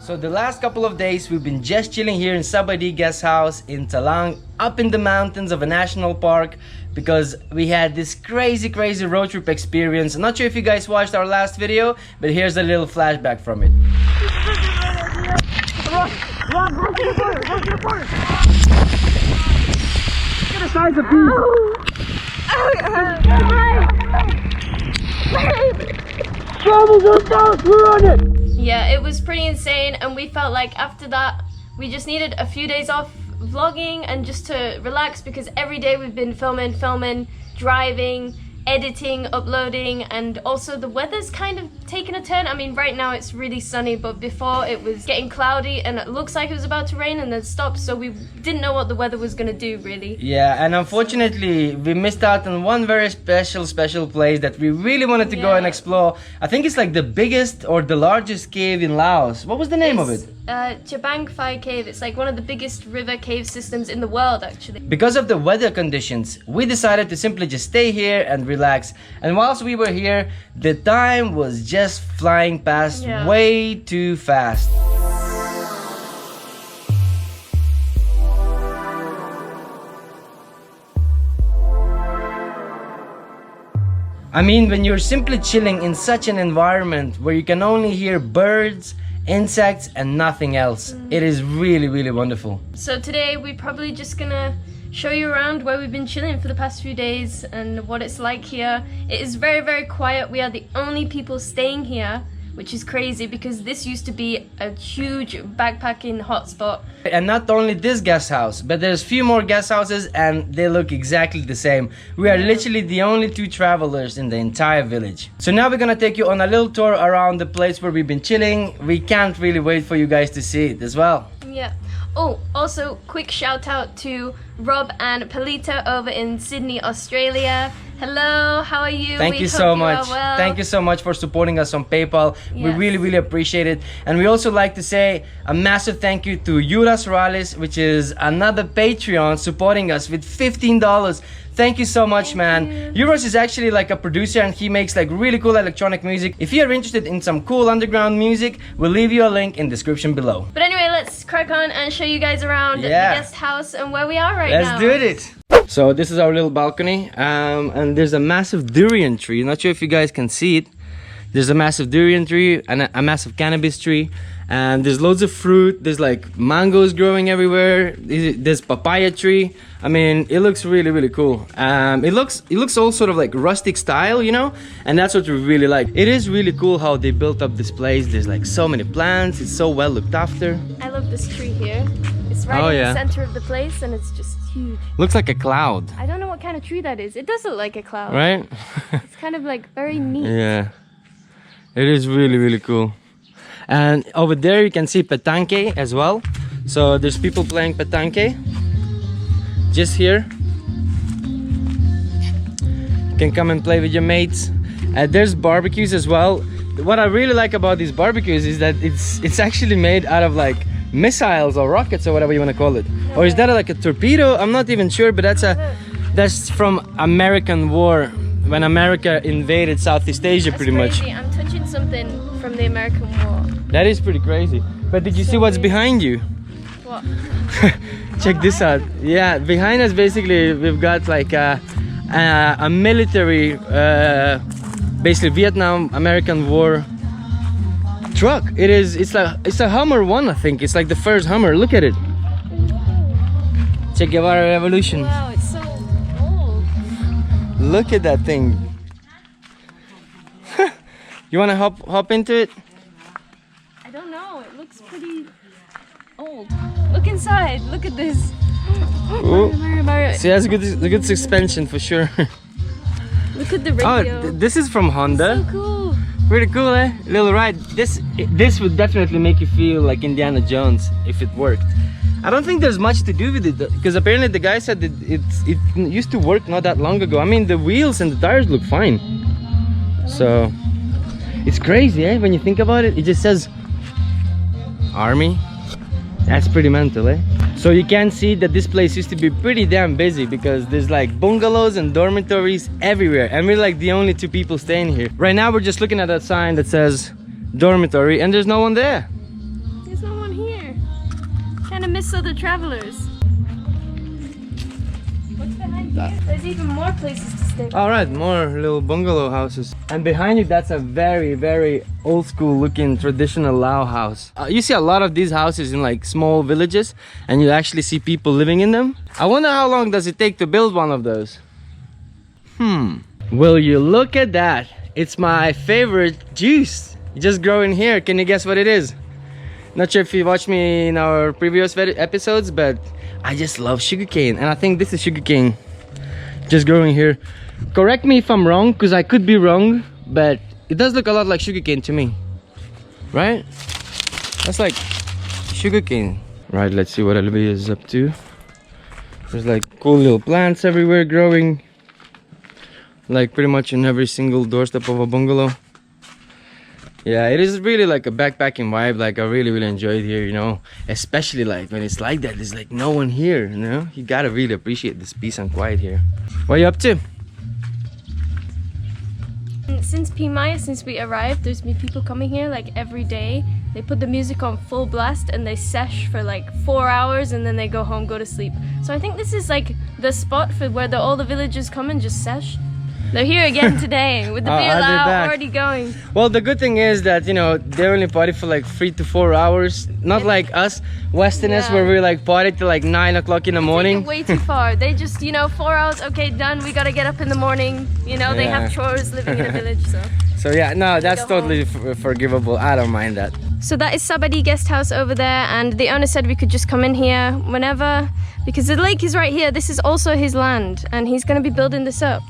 So the last couple of days we've been just chilling here in Sabaidee Guesthouse in Thalang, up in the mountains of a national park, because we had this crazy road trip experience. I'm not sure if you guys watched our last video, but here's a little flashback from it. Get a size of beef. We're on it. Yeah, it was pretty insane, and we felt like after that we just needed a few days off vlogging and just to relax, because every day we've been filming, driving, editing, uploading, and also the weather's kind of taken a turn. I mean, right now it's really sunny, but before it was getting cloudy and it looks like it was about to rain and then stopped, so we didn't know what the weather was gonna do really. Yeah, and unfortunately we missed out on one very special place that we really wanted to go and explore. I think it's like the biggest or the largest cave in Laos. What was the name of it? Chabang Phai Cave. It's like one of the biggest river cave systems in the world, actually. Because of the weather conditions, we decided to simply just stay here and relax. And whilst we were here, the time was just flying past way too fast. I mean, when you're simply chilling in such an environment where you can only hear birds, insects and nothing else, it is really wonderful. So today we're probably just gonna show you around where we've been chilling for the past few days and what it's like here. It is very quiet. We are the only people staying here, which is crazy because this used to be a huge backpacking hotspot. And not only this guest house, but there's few more guest houses and they look exactly the same. We are literally the only two travelers in the entire village. So now we're gonna take you on a little tour around the place where we've been chilling. We can't really wait for you guys to see it as well. Yeah. Oh, also quick shout out to Rob and Palita over in Sydney, Australia. Hello, how are you? Thank you so much. Thank you so much for supporting us on PayPal. We really appreciate it. And we also like to say a massive thank you to Yuras Rales, which is another Patreon supporting us with $15. Thank you so much, man. Euros is actually like a producer and he makes like really cool electronic music. If you're interested in some cool underground music, we'll leave you a link in the description below. But anyway, let's crack on and show you guys around the guest house and where we are right now. Let's do it. So this is our little balcony, and there's a massive durian tree. Not sure if you guys can see it. There's a massive durian tree and a massive cannabis tree, and there's loads of fruit. There's like mangoes growing everywhere. There's papaya tree. I mean, it looks really cool. It looks all sort of like rustic style, you know, and that's what we really like. It is really cool how they built up this place. There's like so many plants. It's so well looked after. I love this tree here. It's right in the center of the place and it's just huge. Looks like a cloud. I don't know what kind of tree that is. It does look like a cloud. Right? It's kind of like very neat. Yeah. It is really cool. And over there you can see petanque as well. So there's people playing petanque just here. You can come and play with your mates. There's barbecues as well. What I really like about these barbecues is that it's actually made out of like missiles or rockets or whatever you want to call it. Or is that like a torpedo? I'm not even sure, but that's from American War, when America invaded Southeast Asia. That's pretty much. I'm touching something from the American War. That is pretty crazy. But did you see what's behind you? What? Check this out. Yeah, behind us basically we've got like a military, basically Vietnam American War truck. It's a Hummer 1, I think. It's like the first Hummer. Look at it. Che Guevara Revolution. Wow, it's so old. Look at that thing. You wanna hop into it? I don't know. It looks pretty old. Look inside. Look at this. Mario. See, that's a good suspension for sure. Look at the radio. Oh, this is from Honda. So cool. Pretty cool, eh? Little ride. This would definitely make you feel like Indiana Jones if it worked. I don't think there's much to do with it because apparently the guy said that it used to work not that long ago. I mean, the wheels and the tires look fine. So it's crazy, eh? When you think about it, it just says Army. That's pretty mental, eh? So you can see that this place used to be pretty damn busy because there's like bungalows and dormitories everywhere, and we're like the only two people staying here. Right now we're just looking at that sign that says dormitory and there's no one there. There's miss other travelers. What's behind you? There's even more places to stay. All right, more little bungalow houses. And behind you, that's a very, very old school looking traditional Lao house. You see a lot of these houses in like small villages, and you actually see people living in them. I wonder how long does it take to build one of those? Will you look at that? It's my favorite juice. Just growing here. Can you guess what it is? Not sure if you watched me in our previous episodes, but I just love sugarcane, and I think this is sugarcane just growing here. Correct me if I'm wrong, because I could be wrong, but it does look a lot like sugarcane to me, right? That's like sugarcane. Right, let's see what Olivia is up to. There's like cool little plants everywhere growing, like pretty much in every single doorstep of a bungalow. Yeah, it is really like a backpacking vibe. Like I really enjoy it here, you know, especially like when it's like that, there's like no one here, you know. You gotta really appreciate this peace and quiet here. What are you up to? Since P-Maya, since we arrived, there's been people coming here like every day. They put the music on full blast and they sesh for like 4 hours, and then they go home, go to sleep. So I think this is like the spot for where all the villagers come and just sesh. They're here again today with the beer loud already going. Well, the good thing is that, you know, they only party for like 3 to 4 hours. Not like us Westerners, where we like party till like 9 o'clock in the morning. Way too far. They just, you know, 4 hours, okay, done. We gotta get up in the morning. You know, they have chores living in a village, so. So yeah, no, that's totally forgivable. I don't mind that. So that is Sabaidee Guesthouse over there, and the owner said we could just come in here whenever, because the lake is right here. This is also his land, and he's gonna be building this up.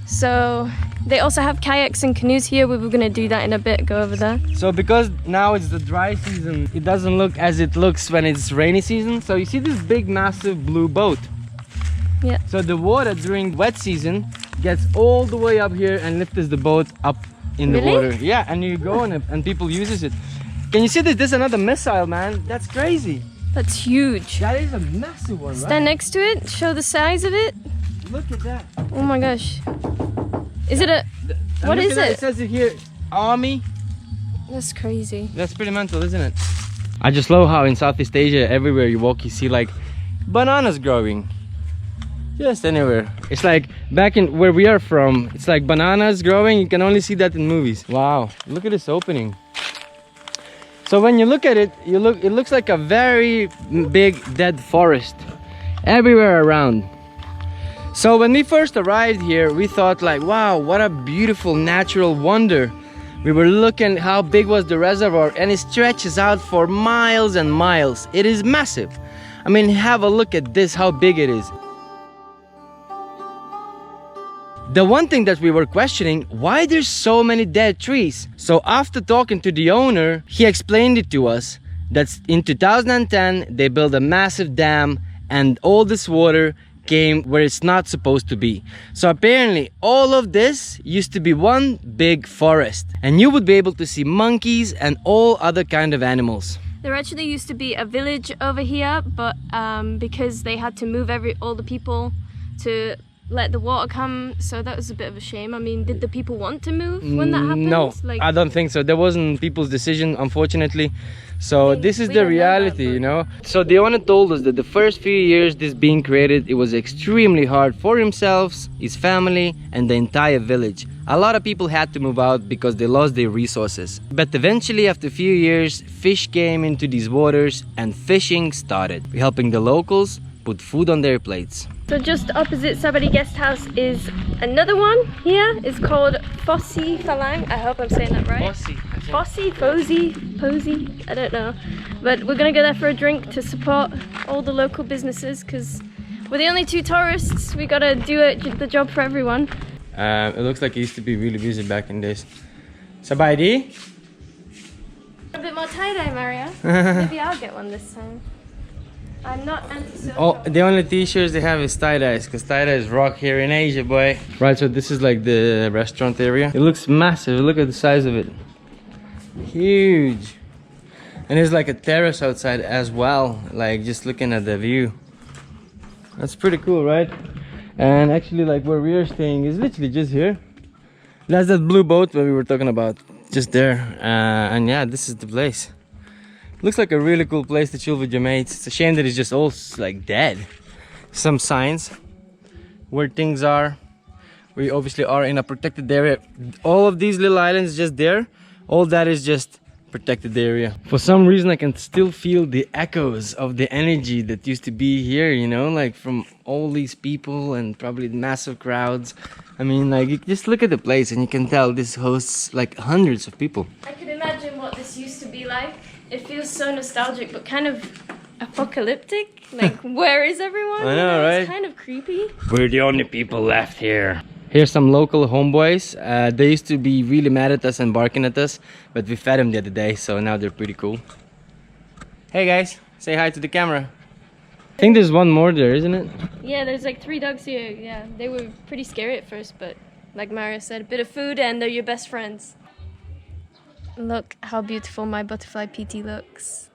So they also have kayaks and canoes here. We were gonna do that in a bit, go over there. So because now it's the dry season, it doesn't look as it looks when it's rainy season. So you see this big massive blue boat. Yeah. So the water during wet season gets all the way up here and lifts the boat up in the water. Yeah, and you go on it and people uses it. Can you see this? This is another missile, man. That's crazy. That's huge. That is a massive one, right? Stand next to it, show the size of it. Look at that. Oh my gosh. Is it a... What is it? It says it here, Army. That's crazy. That's pretty mental, isn't it? I just love how in Southeast Asia, everywhere you walk, you see like bananas growing. Just anywhere. It's like back in where we are from, it's like bananas growing. You can only see that in movies. Wow, look at this opening. So when you look at it, it looks like a very big dead forest everywhere around. So when we first arrived here, we thought like, wow, what a beautiful natural wonder. We were looking how big was the reservoir, and it stretches out for miles and miles. It is massive. I mean, have a look at this, how big it is. The one thing that we were questioning, why there's so many dead trees? So after talking to the owner, he explained it to us that in 2010, they built a massive dam, and all this water came where it's not supposed to be. So apparently all of this used to be one big forest, and you would be able to see monkeys and all other kind of animals. There actually used to be a village over here, but because they had to move all the people to let the water come, so that was a bit of a shame. I mean, did the people want to move when that happened? No, I don't think so. There wasn't people's decision, unfortunately. So this is the reality, you know. So the owner told us that the first few years this being created, it was extremely hard for himself, his family, and the entire village. A lot of people had to move out because they lost their resources. But eventually, after a few years, fish came into these waters and fishing started, helping the locals put food on their plates. So just opposite Sabaidee Guesthouse is another one here. It's called Fossey Thalang. I hope I'm saying that right. Posey, I don't know. But we're gonna go there for a drink to support all the local businesses, because we're the only two tourists. We gotta do the job for everyone. It looks like it used to be really busy back in days. Sabaidee? A bit more tie-dye, Maria. Maybe I'll get one this time. I'm not anti-social. Oh, the only t-shirts they have is tie-dyes, because tie-dye is rock here in Asia, boy. Right, so this is like the restaurant area. It looks massive. Look at the size of it. Huge. And there's like a terrace outside as well, like just looking at the view. That's pretty cool, right? And actually, like where we are staying is literally just here. That's that blue boat that we were talking about, just there. And yeah, this is the place. Looks like a really cool place to chill with your mates. It's a shame that it's just all like dead. Some signs where things are. We obviously are in a protected area. All of these little islands just there, all that is just protected area. For some reason I can still feel the echoes of the energy that used to be here, you know, like from all these people and probably massive crowds. I mean, like, you just look at the place and you can tell this hosts like hundreds of people. I can imagine what this used to be like. It feels so nostalgic, but kind of apocalyptic. Like, where is everyone? I know, right? It's kind of creepy. We're the only people left here. Here's some local homeboys. They used to be really mad at us and barking at us, but we fed them the other day, so now they're pretty cool. Hey guys, say hi to the camera. I think there's one more there, isn't it? Yeah, there's like 3 dogs here. Yeah, they were pretty scary at first, but like Mario said, a bit of food and they're your best friends. Look how beautiful my butterfly PT looks.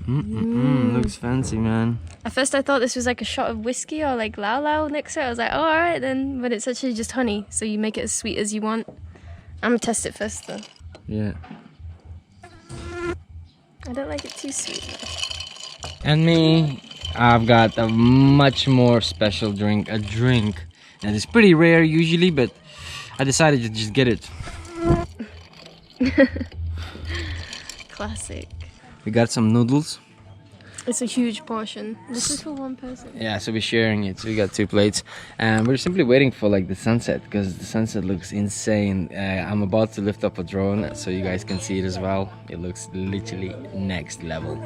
Looks fancy, man. At first I thought this was like a shot of whiskey or like Lao Lao next to it. I was like, oh, alright then. But it's actually just honey, so you make it as sweet as you want. I'm gonna test it first though. Yeah. I don't like it too sweet. And me, I've got a much more special drink. A drink that is pretty rare usually, but I decided to just get it. Classic. We got some noodles. It's a huge portion. This is for 1 person. Yeah, so we're sharing it. So we got 2 plates, and we're simply waiting for like the sunset because the sunset looks insane. I'm about to lift up a drone so you guys can see it as well. It looks literally next level.